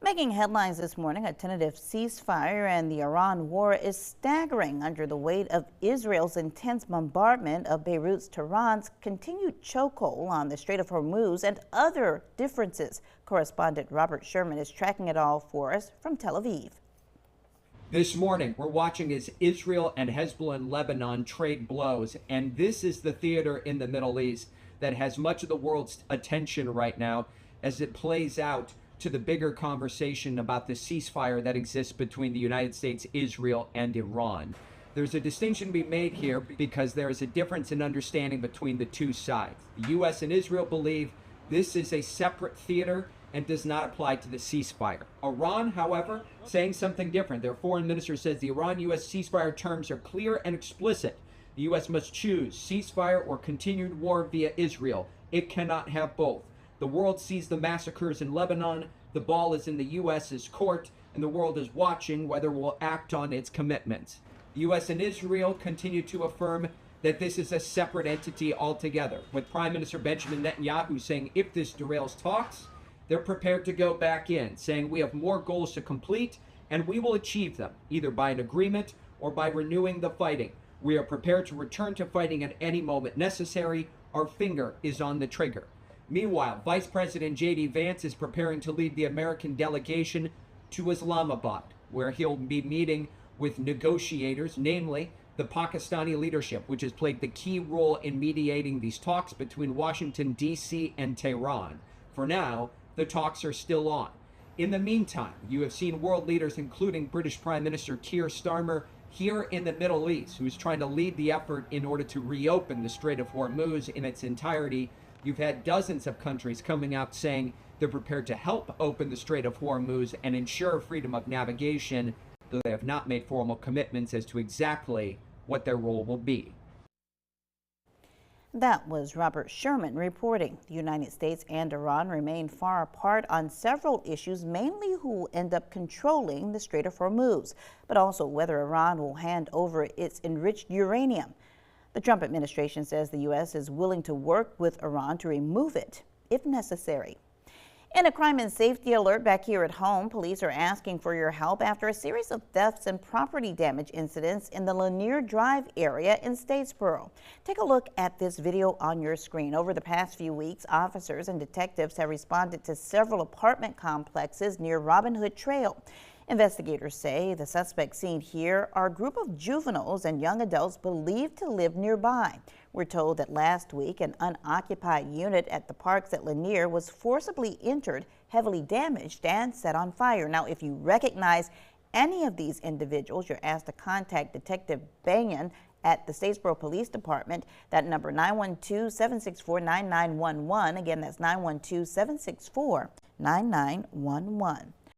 Making headlines this morning, a tentative ceasefire and the Iran war is staggering under the weight of Israel's intense bombardment of Beirut's Tehran's continued chokehold on the Strait of Hormuz and other differences. Correspondent Robert Sherman is tracking it all for us from Tel Aviv. This morning, we're watching as Israel and Hezbollah in Lebanon trade blows, and this is the theater in the Middle East that has much of the world's attention right now as it plays out to the bigger conversation about the ceasefire that exists between the United States, Israel, and Iran. There's a distinction to be made here because there is a difference in understanding between the two sides. The U.S. and Israel believe this is a separate theater and does not apply to the ceasefire. Iran, however, saying something different. Their foreign minister says the Iran-U.S. ceasefire terms are clear and explicit. The U.S. must choose ceasefire or continued war via Israel. It cannot have both. The world sees the massacres in Lebanon. The ball is in the U.S.'s court, and the world is watching whether it will act on its commitments. The U.S. and Israel continue to affirm that this is a separate entity altogether, with Prime Minister Benjamin Netanyahu saying if this derails talks, they're prepared to go back in, saying we have more goals to complete, and we will achieve them, either by an agreement or by renewing the fighting. We are prepared to return to fighting at any moment necessary. Our finger is on the trigger. Meanwhile, Vice President J.D. Vance is preparing to lead the American delegation to Islamabad, where he'll be meeting with negotiators, namely the Pakistani leadership, which has played the key role in mediating these talks between Washington, D.C. and Tehran. For now, the talks are still on. In the meantime, you have seen world leaders, including British Prime Minister Keir Starmer, here in the Middle East, who's trying to lead the effort in order to reopen the Strait of Hormuz in its entirety. You've had dozens of countries coming out saying they're prepared to help open the Strait of Hormuz and ensure freedom of navigation, though they have not made formal commitments as to exactly what their role will be. That was Robert Sherman reporting. The United States and Iran remain far apart on several issues, mainly who will end up controlling the Strait of Hormuz, but also whether Iran will hand over its enriched uranium. The Trump administration says the U.S. is willing to work with Iran to remove it, if necessary. In a crime and safety alert back here at home, police are asking for your help after a series of thefts and property damage incidents in the Lanier Drive area in Statesboro. Take a look at this video on your screen. Over the past few weeks, officers and detectives have responded to several apartment complexes near Robin Hood Trail. Investigators say the suspects seen here are a group of juveniles and young adults believed to live nearby. We're told that last week an unoccupied unit at the parks at Lanier was forcibly entered, heavily damaged, and set on fire. Now, if you recognize any of these individuals, you're asked to contact Detective Banyan at the Statesboro Police Department. That number 912-764-9911. Again, that's 912-764-9911.